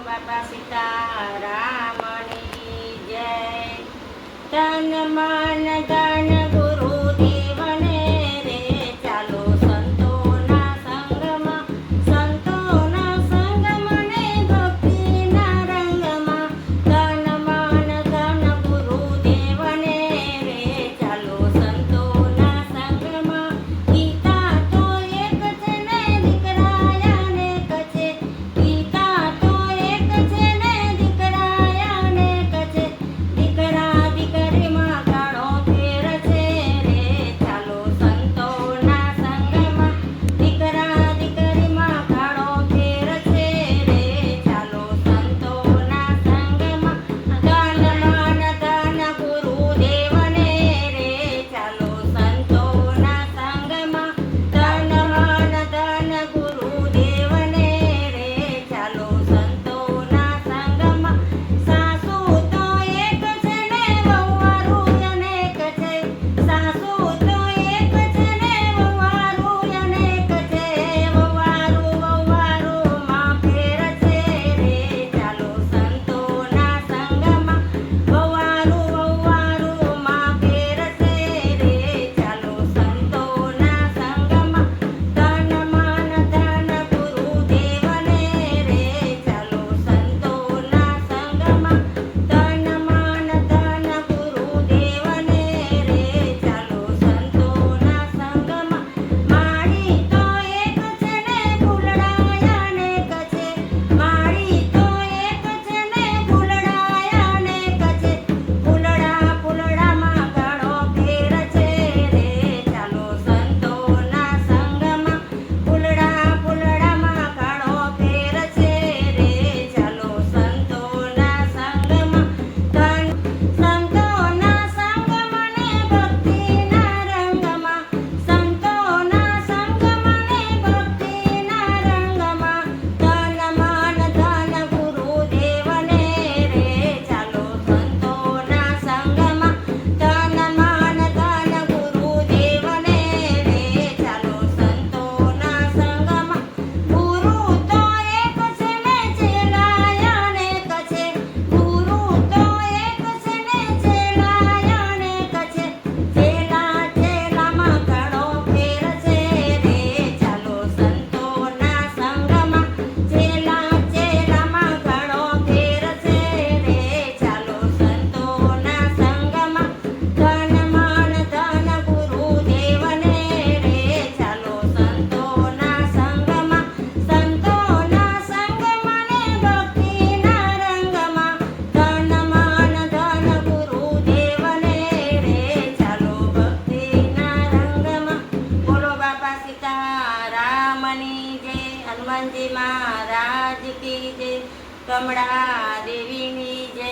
બાપા સીતારામની જય. તન મન ધન ગુરુદેવને રે ચાલો સંતોના સંગમાં, સંતોના સંગમાં ને ભક્તિના રંગમાં. તન મન ધન ગુરુદેવને રે ચાલો સંતોના સંગમાં. ગીતા તો એક છે ને દીકરા અનેક છે, ગીતા તો એક છે ને દીકરા અનેક છે. દીકરા દીકરીમાં ઘણો ફેર છે રે ચાલો સંતોના સંગમાં. દીકરા દીકરીમાં ઘણો ફેર છે રે ચાલો સંતોના સંગમાં. ધન મન ધન ગુરુદેવને રે ચાલો સંતોના સંગમાં. ધન મન ધન ગુરુદેવને રે ચાલો સંતોના સંગમાં. સાસુ તો એક છે ને વહુવારું અનેક છે, સાસુ તો એક છે ને વહુવારું અનેક છે. વહુવારું માં ફેર છે રે ચાલો સંતોના સંગમાં. વહુવારું માં ફેર છે રે ચાલો સંતોના સંગમાં. ધન મન ધન ગુરુદેવને રે ચાલો સંતોના સંગમાં. ધન મન ધન ગુરુદેવને રે ચાલો સંતોના સંગમાં. માળી તો એક છે ને ફૂલડા અનેક છે, માળી તો એક છે ને ફૂલડા અનેક છે. ફૂલડામાં ઘણો ફેર છે રે ચાલો સંતોના સંગમાં. ફૂલડામાં ઘણો ફેર છે રે ચાલો સંતોના સંગમાં. સંતોના સંગમાં ને ભક્તિના રંગમાં, સંતોના સંગમાં ને ભક્તિના રંગમાં. ધન મન ધન ગુરુદેવને રે ચાલો સંતોના સંગમાં. ધન મન ધન ગુરુદેવને રે ચાલો સંતોના સંગમાં. ગુરુ તો એક છે ને ચેલા અનેક છે, ગુરુ તો એક છે ને ચેલા અનેક છે. ચેલામાં ઘણો ફેર છે રે ચાલો સંતોના સંગમાં. ચેલામાં ઘણો ફેર છે રે ચાલો સંતોના સંગમાં. ધન મન ધન ગુરુદેવને રે ચાલો સંતોના સંગમાં. સંતોના સંગમાં ને ભક્તિના રંગમાં. ધન મન ધન ગુરુદેવને રે ચાલો ભક્તિના રંગમાં. બોલો બાપા સીતારામની જય. હનુમાનજી મહારાજ કી જય. કમળા દેવીની જય.